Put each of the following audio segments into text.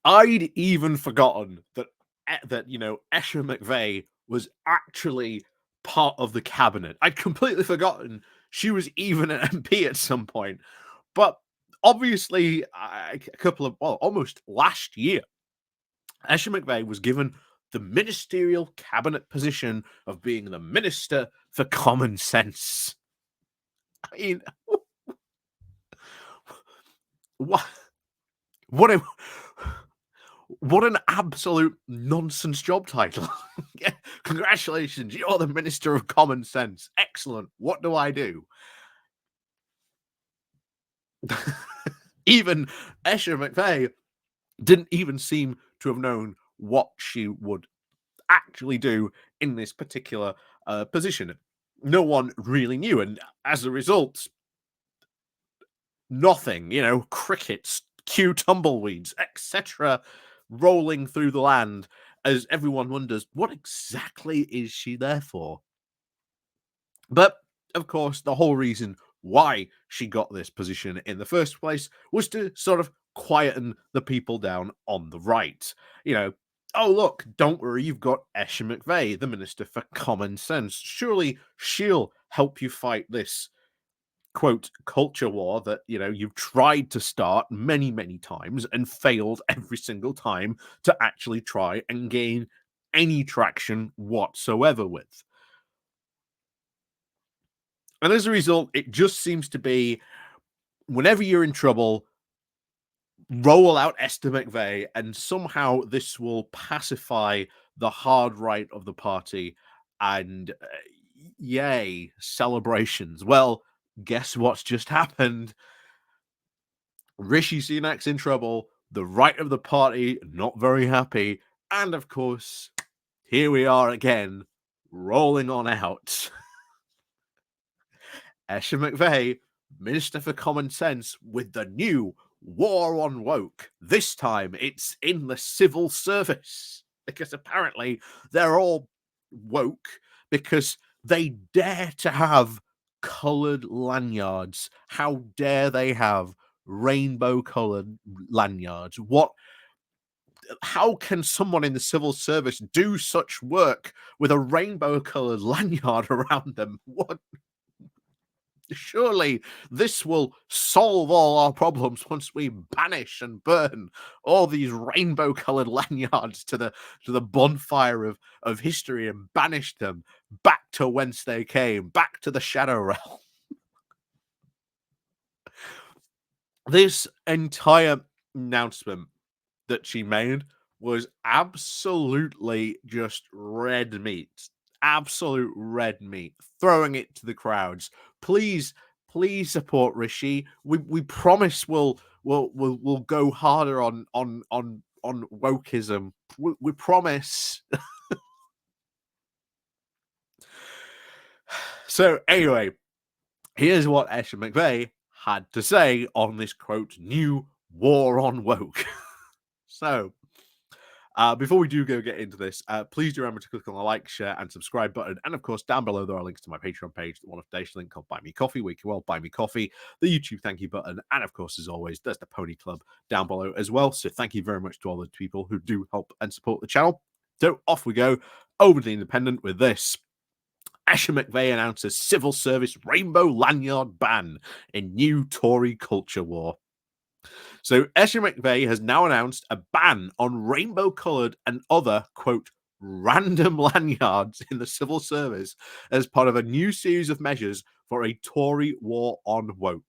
I'd even forgotten that Esther McVey was actually part of the cabinet. I'd completely forgotten she was even an MP at some point. But obviously, almost last year, Esther McVey was given the ministerial cabinet position of being the Minister for Common Sense. I mean, what? What a what an absolute nonsense job title. Yeah, congratulations, you're the Minister of Common Sense. Excellent. What do I do? Even Esther McVey didn't even seem to have known what she would actually do in this particular position. No one really knew. And as a result, nothing, crickets, cue tumbleweeds, etc., rolling through the land as everyone wonders, what exactly is she there for? But of course, the whole reason why she got this position in the first place was to sort of quieten the people down on the right. Oh, look, don't worry, you've got Esther McVey, the Minister for Common Sense. Surely she'll help you fight this quote culture war that you've tried to start many times and failed every single time to actually try and gain any traction whatsoever with. And as a result, it just seems to be whenever you're in trouble, roll out Esther McVey, and somehow this will pacify the hard right of the party. And yay, celebrations. Well, guess what's just happened? Rishi Sunak's in trouble. The right of the party not very happy. And of course, here we are again, rolling on out. Esther McVey, Minister for Common Sense, with the new war on woke. This time it's in the civil service, because apparently they're all woke because they dare to have coloured lanyards. How dare they have rainbow coloured lanyards? How can someone in the civil service do such work with a rainbow coloured lanyard around them? What? Surely this will solve all our problems once we banish and burn all these rainbow colored lanyards to the bonfire of history and banish them back to whence they came, back to the shadow realm. This entire announcement that she made was absolutely just red meat. Absolute red meat, throwing it to the crowds. Please support Rishi. We promise we'll go harder on wokeism. We promise. So anyway, here's what Esther McVey had to say on this quote new war on woke. So before we do get into this, please do remember to click on the like, share, and subscribe button. And of course, down below there are links to my Patreon page, the one of today's link called Buy Me Coffee, where you can buy me coffee, the YouTube thank you button, and of course, as always, there's the Pony Club down below as well. So thank you very much to all the people who do help and support the channel. So off we go over to the Independent with this. Esther McVey announces civil service rainbow lanyard ban in new Tory culture war. So Esther McVey has now announced a ban on rainbow-coloured and other, quote, random lanyards in the civil service as part of a new series of measures for a Tory war on woke.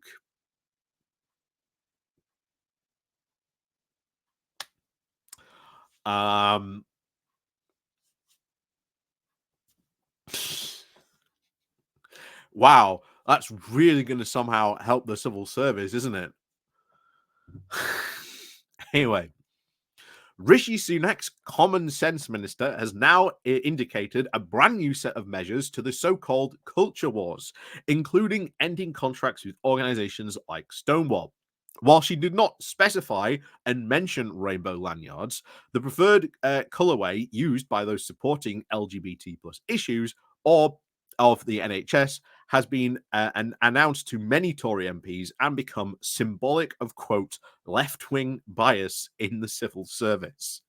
Wow, that's really going to somehow help the civil service, isn't it? Anyway, Rishi Sunak's Common Sense Minister has now indicated a brand new set of measures to the so-called culture wars, including ending contracts with organizations like Stonewall. While she did not specify and mention rainbow lanyards, the preferred colorway used by those supporting LGBT plus issues or of the NHS has been announced to many Tory MPs and become symbolic of, quote, left wing bias in the civil service.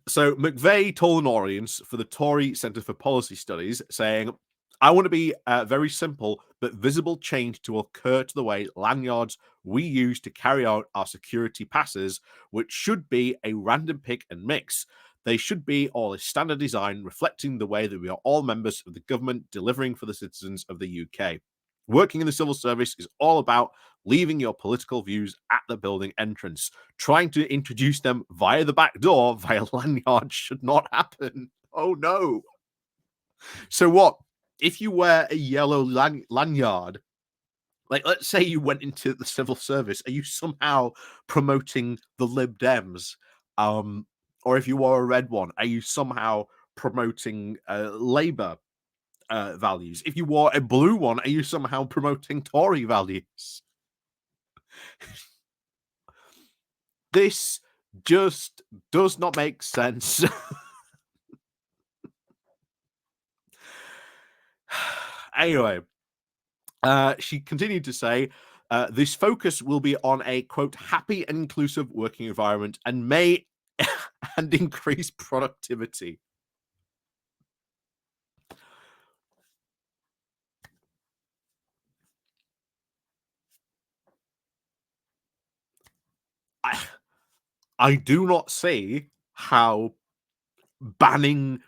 So McVey told an audience for the Tory Centre for Policy Studies, saying, I want to be very simple but visible change to occur to the way lanyards we use to carry out our security passes, which should be a random pick and mix. They should be all a standard design reflecting the way that we are all members of the government delivering for the citizens of the UK. Working in the civil service is all about leaving your political views at the building entrance. Trying to introduce them via the back door via lanyard should not happen. Oh no. So what? If you wear a yellow lanyard, like let's say you went into the civil service, are you somehow promoting the Lib Dems? Or if you wore a red one, are you somehow promoting Labour values? If you wore a blue one, are you somehow promoting Tory values? This just does not make sense. Anyway, she continued to say, this focus will be on a, quote, happy and inclusive working environment and may and increase productivity. I, I do not see how banning,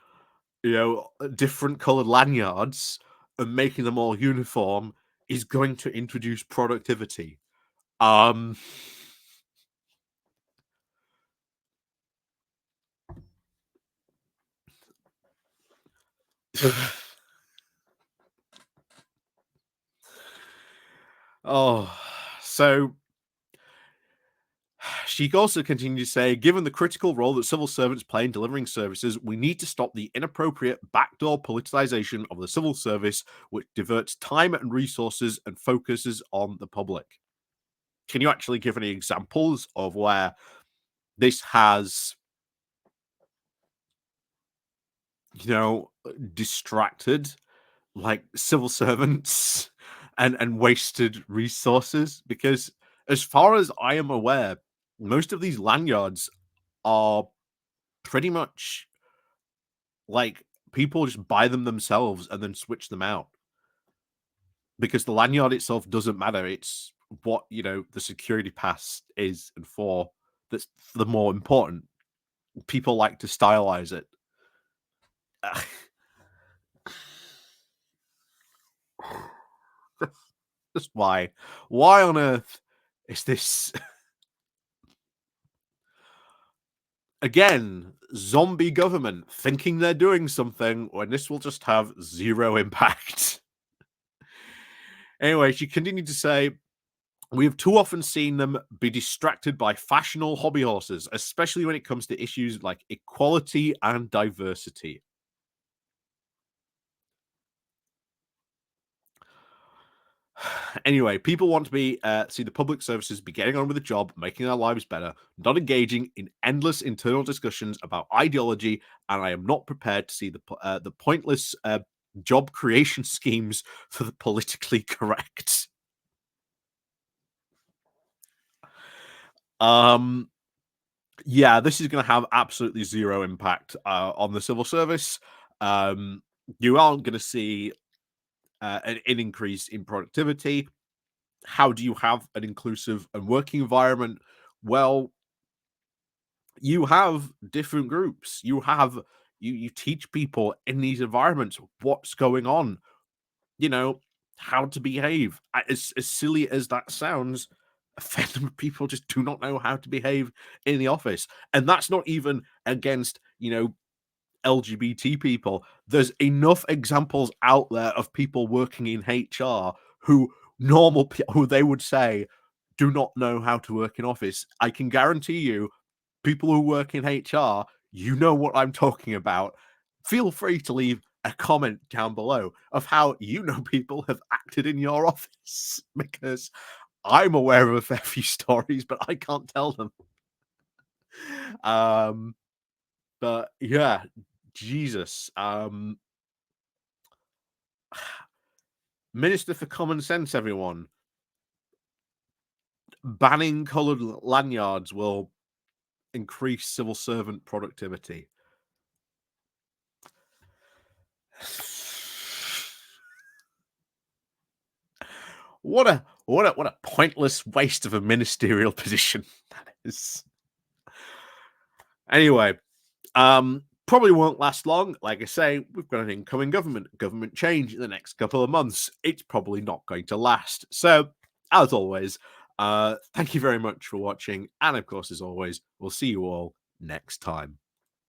different colored lanyards and making them all uniform is going to introduce productivity. Um, oh, so she also continued to say, given the critical role that civil servants play in delivering services, we need to stop the inappropriate backdoor politicization of the civil service, which diverts time and resources and focuses on the public. Can you actually give any examples of where this has, distracted like civil servants and wasted resources? Because as far as I am aware, most of these lanyards are pretty much like people just buy them themselves and then switch them out because the lanyard itself doesn't matter. It's what the security pass is and for that's the more important. People like to stylize it. Just why? Why on earth is this again? Zombie government thinking they're doing something when this will just have zero impact. Anyway, she continued to say, we have too often seen them be distracted by fashionable hobby horses, especially when it comes to issues like equality and diversity. Anyway, people want to be see the public services be getting on with the job, making their lives better, not engaging in endless internal discussions about ideology, and I am not prepared to see the pointless job creation schemes for the politically correct. Um, yeah, this is going to have absolutely zero impact on the civil service. Um, you aren't going to see an increase in productivity. How do you have an inclusive and working environment? Well, you have different groups. You teach people in these environments what's going on, how to behave. As silly as that sounds, a fair number of people just do not know how to behave in the office. And that's not even against, LGBT people. There's enough examples out there of people working in HR who who they would say do not know how to work in office. I can guarantee you, people who work in HR, you know what I'm talking about. Feel free to leave a comment down below of how people have acted in your office because I'm aware of a fair few stories, but I can't tell them. Um, but yeah, Jesus. Minister for Common Sense, everyone. Banning coloured lanyards will increase civil servant productivity. What a pointless waste of a ministerial position that is. Anyway, probably won't last long. Like I say, we've got an incoming government change in the next couple of months. It's probably not going to last. So, as always, thank you very much for watching. And of course, as always, we'll see you all next time.